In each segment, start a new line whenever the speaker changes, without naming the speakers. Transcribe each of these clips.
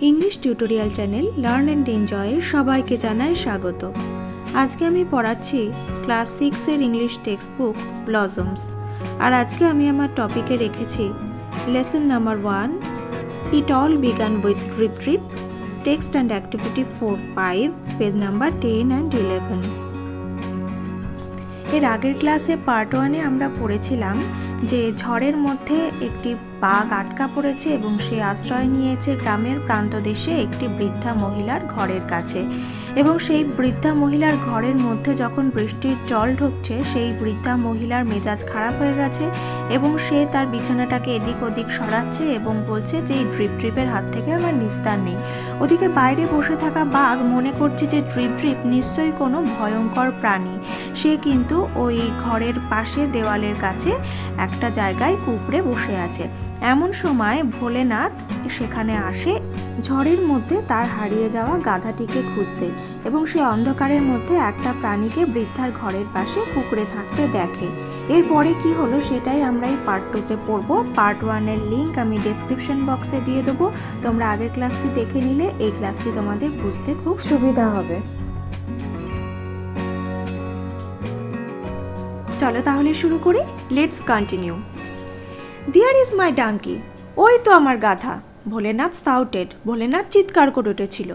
English tutorial channel learn and এনজয়ের সবাইকে জানাই স্বাগত। আজকে আমি পড়াচ্ছি ক্লাস 6 এর ইংলিশ টেক্সট বুক ব্লজমস। আর আজকে আমি আমার টপিকে রেখেছি lesson number 1, it all began with drip trip, text and activity 4-5, page number 10 and 11। এর আগের ক্লাসে পার্ট 1-এ আমরা পড়েছিলাম যে ঝড়ের মধ্যে একটি বাঘ আটকা পড়েছে এবং সে আশ্রয় নিয়েছে গ্রামের প্রান্তদেশে একটি বৃদ্ধা মহিলার ঘরের কাছে, এবং সেই বৃদ্ধা মহিলার ঘরের মধ্যে যখন বৃষ্টির জল ঢুকছে সেই বৃদ্ধা মহিলার মেজাজ খারাপ হয়ে গেছে এবং সে তার বিছানাটাকে এদিক ওদিক সরাচ্ছে এবং বলছে যে এই ড্রিপ ট্রিপের হাত থেকে আমার নিস্তার নেই। ওদিকে বাইরে বসে থাকা বাঘ মনে করছে যে ড্রিপ ট্রিপ নিশ্চয়ই কোনো ভয়ঙ্কর প্রাণী। সে কিন্তু ওই ঘরের পাশে দেওয়ালের কাছে একটা জায়গায় কুঁকড়ে বসে আছে। এমন সময় ভোলেনাথ সেখানে আসে ঝড়ের মধ্যে তার হারিয়ে যাওয়া গাধাটিকে খুঁজতে, এবং সে অন্ধকারের মধ্যে একটা প্রাণীকে বৃদ্ধার ঘরের পাশে কুঁকড়ে থাকতে দেখে। এরপরে কি হলো সেটাই আমরা এই পার্ট 2-তে পড়বো। পার্ট 1-এর লিঙ্ক আমি ডেসক্রিপশন বক্সে দিয়ে দেবো। তোমরা আগের ক্লাসটি দেখে নিলে এই ক্লাসটি তোমাদের বুঝতে খুব সুবিধা হবে। চলো তাহলে শুরু করি। Let's continue. There is my donkey. ওই তো আমার গাধা, ভোলেনাথ সাউটেড। ভোলেনাথ চিৎকার করে উঠেছিল।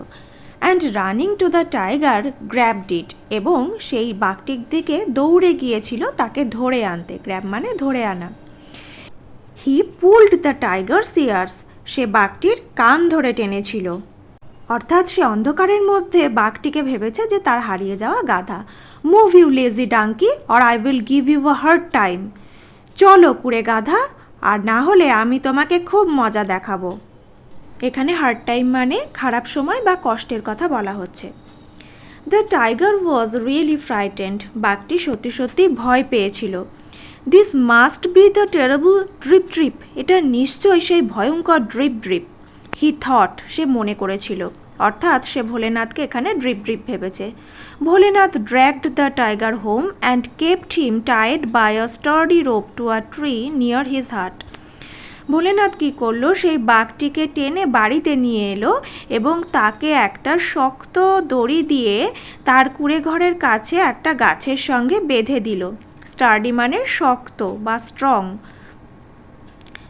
And running to the tiger grabbed it, এবং সেই বাঘটির দিকে দৌড়ে গিয়েছিল তাকে ধরে আনতে। গ্র্যাব মানে ধরে আনা। হি পুলড দ্য টাইগারস ইয়ার্স, সে বাঘটির কান ধরে টেনেছিল। অর্থাৎ সে অন্ধকারের মধ্যে বাঘটিকে ভেবেছে যে তার হারিয়ে যাওয়া গাধা। Move you lazy donkey or I will give you a hard time. চলো কুড়ে গাধা, আর না হলে আমি তোমাকে খুব মজা দেখাবো। এখানে হার্ড টাইম মানে খারাপ সময় বা কষ্টের কথা বলা হচ্ছে। The tiger was really frightened, বাঘটি সত্যি সত্যি ভয় পেয়েছিল। This must be the terrible drip trip, এটা নিশ্চয়ই সেই ভয়ঙ্কর ড্রিপ ড্রিপ। হি থট, সে মনে করেছিল, অর্থাৎ সে ভোলেনাথকে এখানে ড্রিপ ড্রিপ ভেবেছে। Bholenath dragged the tiger home and kept him tied by a sturdy rope to a tree near his hut. Bholenath কী করলো, সেই বাঘটিকে টেনে বাড়িতে নিয়ে এলো এবং তাকে একটা শক্ত দড়ি দিয়ে তার কুঁড়ে ঘরের কাছে একটা গাছের সঙ্গে বেঁধে দিল। স্টার্ডি মানে শক্ত বা স্ট্রং।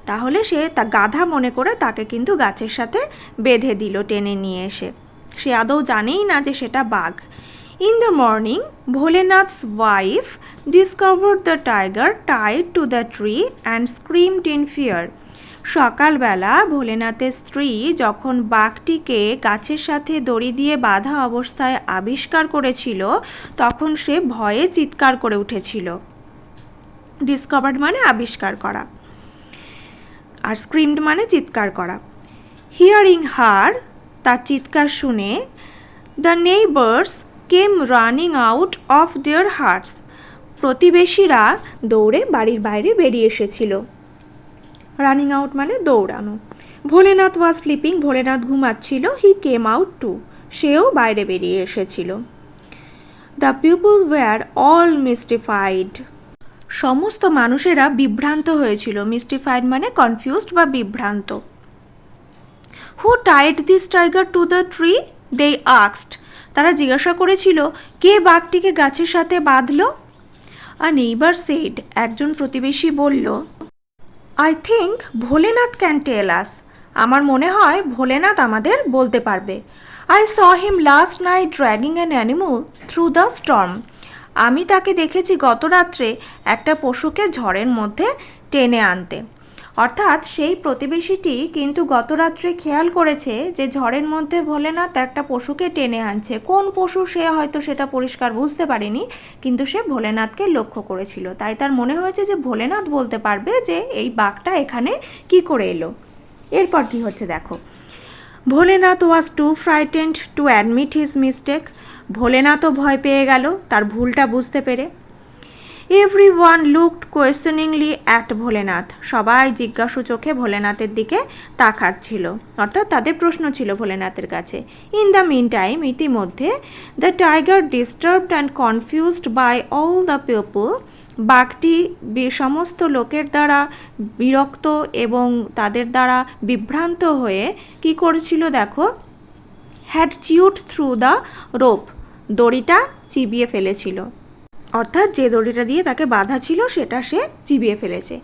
তাহলে সে তা গাধা মনে করে তাকে কিন্তু গাছের সাথে বেঁধে দিল টেনে নিয়ে এসে। সে আদৌ জানেই না যে সেটা বাঘ। In the morning Bholenath's wife discovered the tiger tied to the tree and screamed in fear. সকালবেলা ভোলেনাথের স্ত্রী যখন বাঘটিকে গাছের সাথে দড়ি দিয়ে বাঁধা অবস্থায় আবিষ্কার করেছিল তখন সে ভয়ে চিৎকার করে উঠেছিল। ডিসকভার্ড মানে আবিষ্কার করা, আর স্ক্রিমড মানে চিৎকার করা। হিয়ারিং হার, তার চিৎকার শুনে, the neighbours came running out of there huts, প্রতিবেশীরা দৌড়ে বাড়ির বাইরে বেরিয়ে এসেছিল। রানিং আউট মানে দৌড়ানো। ভোলেনাথ ওয়াজ স্লিপিং, ভোলেনাথ ঘুমাচ্ছিল। হি কেম আউট টু, সেও বাইরে বেরিয়ে এসেছিল। The people were all mystified, সমস্ত মানুষেরা বিভ্রান্ত হয়েছিল। মিস্টিফাইড মানে কনফিউজড বা বিভ্রান্ত। Who tied this tiger to the tree they asked, তারা জিজ্ঞাসা করেছিল কে বাঘটিকে গাছের সাথে বাঁধল। আ নেইবার সেড, একজন প্রতিবেশী বলল, I think Bholenath can tell us, আমার মনে হয় ভোলেনাথ আমাদের বলতে পারবে। I saw him last night dragging an animal through the storm, আমি তাকে দেখেছি গত রাত্রে একটা পশুকে ঝড়ের মধ্যে টেনে আনতে। অর্থাৎ সেই প্রতিবেশীটি কিন্তু গত রাত্রে খেয়াল করেছে যে ঝড়ের মধ্যে ভোলেনাথ একটা পশুকে টেনে আনছে। কোন পশু সে হয়তো সেটা পরিষ্কার বুঝতে পারেনি, কিন্তু সে ভোলেনাথকে লক্ষ্য করেছিল। তাই তার মনে হয়েছে যে ভোলেনাথ বলতে পারবে যে এই বাঘটা এখানে কি করে এলো। এরপর কি হচ্ছে দেখো। Bholenath was too frightened to admit his mistake, ভোলেনাথও ভয় পেয়ে গেল তার ভুলটা বুঝতে পেরে। Everyone looked questioningly at Bholenath, সবাই জিজ্ঞাসু চোখে ভোলেনাথের দিকে তাকাচ্ছিল, অর্থাৎ তাদের প্রশ্ন ছিল ভোলেনাথের কাছে। ইন দ্য মিন টাইম, ইতিমধ্যে, the tiger disturbed and confused by all the people বাঘটি সমস্ত লোকের দ্বারা বিরক্ত এবং তাদের দ্বারা বিভ্রান্ত হয়ে কি করেছিল দেখো, had chewed through the rope, দড়িটা চিবিয়ে ফেলেছিল, অর্থাৎ যে দড়িটা দিয়ে তাকে বাঁধা ছিল সেটা সে চিবিয়ে ফেলেছে।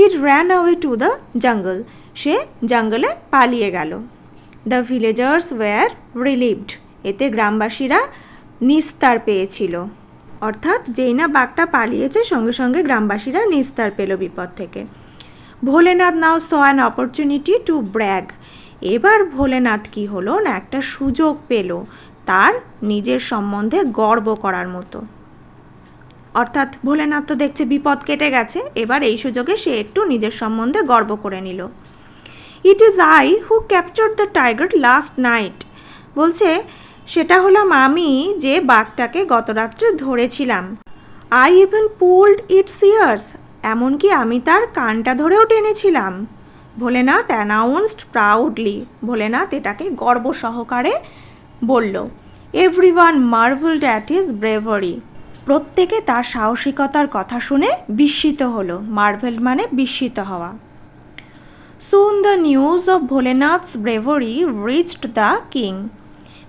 It ran away to the jungle, সে জঙ্গলে পালিয়ে গেল। দ্য ভিলেজার্স ওয়্যার রিলিভড, এতে গ্রামবাসীরা নিস্তার পেয়েছিল, অর্থাৎ যেই না বাঘটা পালিয়েছে সঙ্গে সঙ্গে গ্রামবাসীরা নিস্তার পেল বিপদ থেকে। Bholenath now saw an opportunity to brag, এবার ভোলেনাথ কি হলো না একটা সুযোগ পেল তার নিজের সম্বন্ধে গর্ব করার মতো, অর্থাৎ ভোলেনাথ তো দেখছে বিপদ কেটে গেছে, এবার এই সুযোগে সে একটু নিজের সম্বন্ধে গর্ব করে নিল। It is I who captured the tiger last night, বলছে সেটা হলাম আমি যে বাঘটাকে গত রাত্রে ধরেছিলাম। I even pulled it's years, এমনকি আমি তার কানটা ধরেও টেনেছিলাম। ভোলেনাথ অ্যানাউন্সড প্রাউডলি, ভোলেনাথ এটাকে গর্ব সহকারে বলল। Everyone marvelled at his bravery, প্রত্যেকে তার সাহসিকতার কথা শুনে বিস্মিত হলো, মার্ভেল মানে বিস্মিত হওয়া। Soon the news of Bholenath's bravery reached the king,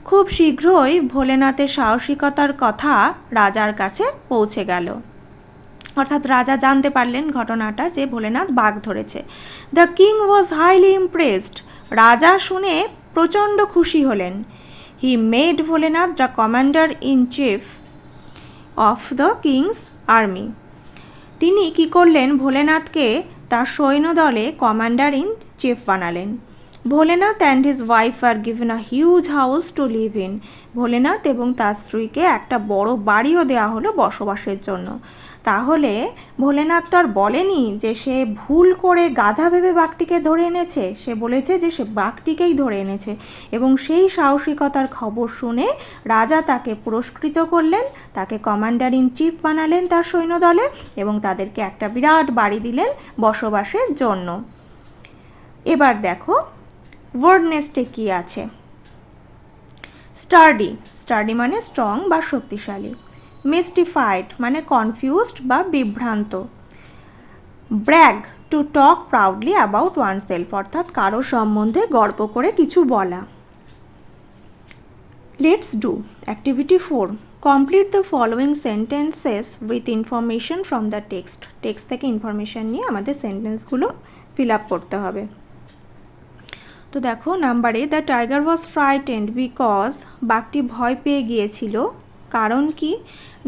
খুব শীঘ্রই ভোলেনাথের সাহসিকতার কথা রাজার কাছে পৌঁছে গেল, অর্থাৎ রাজা জানতে পারলেন ঘটনাটা যে ভোলেনাথ বাঘ ধরেছে। The king was highly impressed, রাজা শুনে প্রচণ্ড খুশি হলেন। He made Bholenath the commander in chief of the king's army, তিনি কি করলেন ভোলেনাথকে তার সৈন্যদলে কমান্ডার ইন চিফ বানালেন। Bholenath and his wife are given a huge house to live in, Bholenath এবং তার স্ত্রীকে একটা বড় বাড়িও দেওয়া হলো বসবাসের জন্য। তাহলে ভোলেনাথ তো আর বলেনি যে সে ভুল করে গাধা ভেবে বাঘটিকে ধরে এনেছে, সে বলেছে যে সে বাঘটিকেই ধরে এনেছে, এবং সেই সাহসিকতার খবর শুনে রাজা তাকে পুরস্কৃত করলেন, তাকে কমান্ডার ইন চিফ বানালেন তার সৈন্যদলে, এবং তাদেরকে একটা বিরাট বাড়ি দিলেন বসবাসের জন্য। এবার দেখো ওয়ার্ড নেস্টে কী আছে। স্টার্ডি, স্টার্ডি মানে স্ট্রং বা শক্তিশালী। মিস্টিফাইড মানে কনফিউজড বা বিভ্রান্ত। Brag to talk proudly about oneself, অর্থাৎ কারো সম্বন্ধে গর্ব করে কিছু বলা। Let's do Activity-4, complete the following sentences with information from the text, text থেকে ইনফরমেশান নিয়ে আমাদের সেন্টেন্সগুলো ফিল আপ করতে হবে। তো দেখো নাম্বারে, the tiger was frightened because, বাঘটি ভয় পেয়ে গিয়েছিল, কারণ কি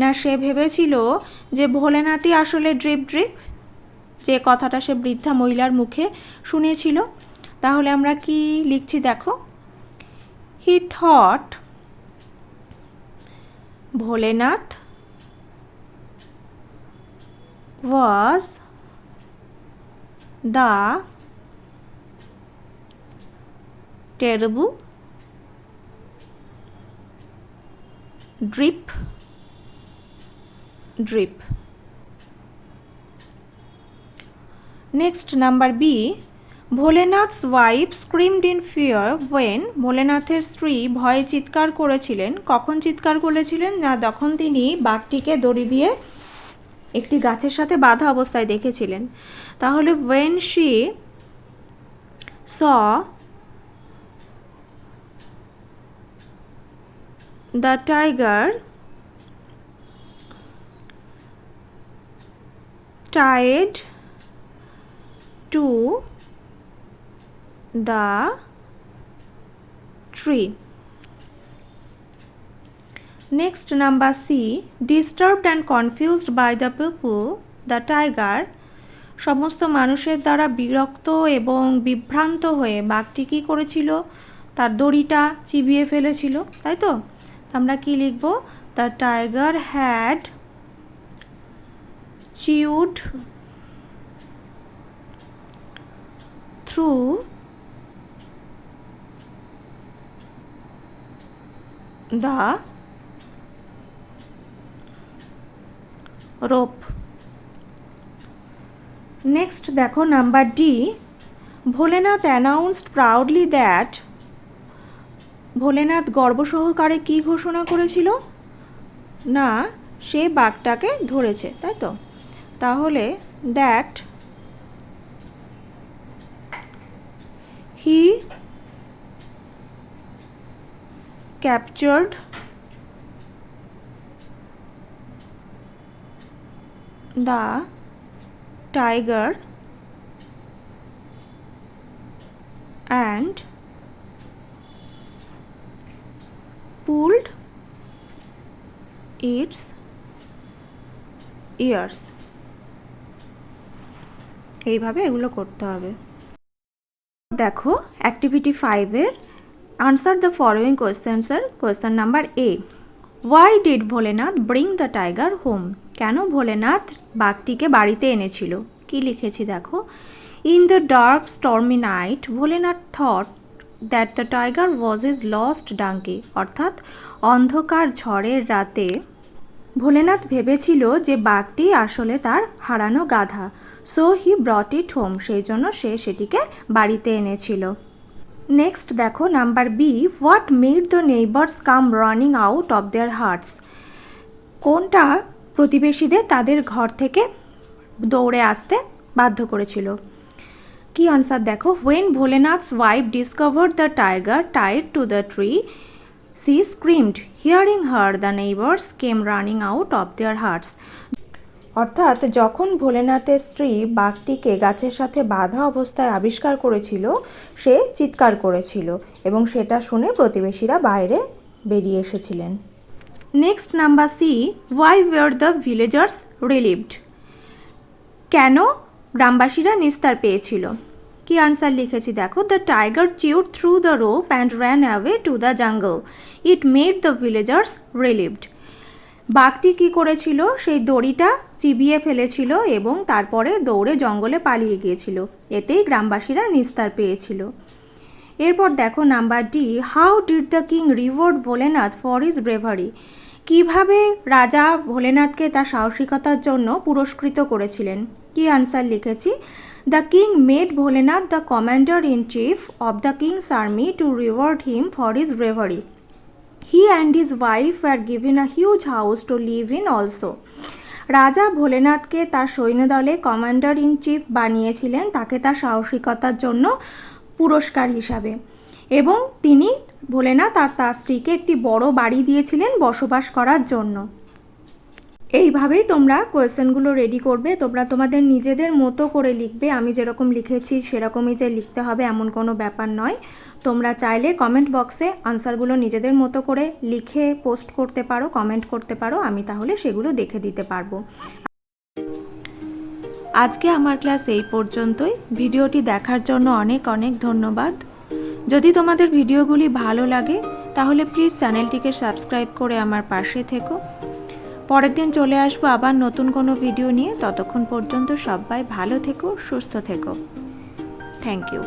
না সে ভেবেছিল যে ভোলেনাথই আসলে ড্রিপ, যে কথাটা সে বৃদ্ধা মহিলার মুখে শুনেছিল। তাহলে আমরা কি লিখছি দেখো, he thought Bholenath was the terrible drip. Next, number B, Bholenath's wife screamed in fear when, ভোলেনাথের স্ত্রী ভয়ে চিৎকার করেছিলেন, কখন চিৎকার করেছিলেন না যখন তিনি বাঘটিকে দড়ি দিয়ে একটি গাছের সাথে বাঁধা অবস্থায় দেখেছিলেন। তাহলে when she saw the tiger tied to the tree. Next, number C, disturbed and confused by the people, the tiger, সমস্ত মানুষের দ্বারা বিরক্ত এবং বিভ্রান্ত হয়ে বাঘটি কী করেছিল, তার দড়িটা চিবিয়ে ফেলেছিল, তাই তো। আমরা কি লিখব, the tiger had chewed through the rope. Next দেখো number D, Bholenath announced proudly that, Bholenath গর্ব সহকারে কী ঘোষণা করেছিল না সে বাঘটাকে ধরেছে, তাই তো। তাহলে that he captured the tiger and pulled its ears. এইভাবে এগুলো করতে হবে। দেখো অ্যাক্টিভিটি 5 এর আনসার দ্য ফলোয়িং কোয়েশ্চেন্স এর question number A, why did Bholenath bring the tiger home? কেন ভোলেনাথ বাঘটিকে বাড়িতে এনেছিল? কি লিখেছি দেখো, in the dark stormy night Bholenath thought that the tiger was is lost donkey, অর্থাৎ অন্ধকার ঝড়ের রাতে ভোলেনাথ ভেবেছিল যে বাঘটি আসলে তার হারানো গাধা। সো হি ব্রট ইট হোম, সেই জন্য সে সেটিকে বাড়িতে এনেছিল। নেক্সট দেখো number B, what made the neighbours come running out of their hearts? কোনটা প্রতিবেশীদের তাদের ঘর থেকে দৌড়ে আসতে বাধ্য করেছিল? কি আনসার দেখো, when Bholenath's wife discovered the tiger tied to the tree she screamed, hearing her the neighbors came running out of their hearts. অর্থাৎ যখন ভোলেনাথের স্ত্রী বাঘটিকে গাছের সাথে বাঁধা অবস্থায় আবিষ্কার করেছিল, সে চিৎকার করেছিল এবং সেটা শুনে প্রতিবেশীরা বাইরে বেরিয়ে এসেছিলেন। Next number C, why were the villagers relieved? কেন গ্রামবাসীরা নিস্তার পেয়েছিল? কি আনসার লিখেছি দেখো, the tiger chewed through the rope and ran away to the jungle, it made the villagers relieved. বাঘটি কী করেছিল, সেই দড়িটা চিবিয়ে ফেলেছিল এবং তারপরে দৌড়ে জঙ্গলে পালিয়ে গিয়েছিল, এতেই গ্রামবাসীরা নিস্তার পেয়েছিল। এরপর দেখো number D, how did the king reward Bholenath for his bravery? কিভাবে রাজা ভোলেনাথকে তার সাহসিকতার জন্য পুরস্কৃত করেছিলেন? কি আনসার লিখেছি, the king made Bholenath the commander in chief of the king's army to reward him for his bravery. He and his wife are given a huge house to live in also. রাজা ভোলেনাথকে তার সৈন্যদলে commander in chief বানিয়েছিলেন তাকে তার সাহসিকতার জন্য পুরস্কার হিসাবে, এবং তিনি ভোলেনাথ আর তার স্ত্রীকে একটি বড় বাড়ি দিয়েছিলেন বসবাস করার জন্য। এইভাবেই তোমরা কোয়েশ্চেনগুলো রেডি করবে, তোমরা তোমাদের নিজেদের মতো করে লিখবে, আমি যেরকম লিখেছি সেরকমই যে লিখতে হবে এমন কোনো ব্যাপার নয়। তোমরা চাইলে কমেন্ট বক্সে আনসারগুলো নিজেদের মতো করে লিখে পোস্ট করতে পারো, কমেন্ট করতে পারো, আমি তাহলে সেগুলো দেখে দিতে পারবো। আজকে আমার ক্লাস এই পর্যন্তই। ভিডিওটি দেখার জন্য অনেক অনেক ধন্যবাদ। যদি তোমাদের ভিডিওগুলি ভালো লাগে তাহলে প্লিজ চ্যানেলটিকে সাবস্ক্রাইব করে আমার পাশে থেকো। পরের দিন চলে আসবো আবার নতুন কোনো ভিডিও নিয়ে। ততক্ষণ পর্যন্ত সবাই ভালো থেকো, সুস্থ থেকো। Thank you.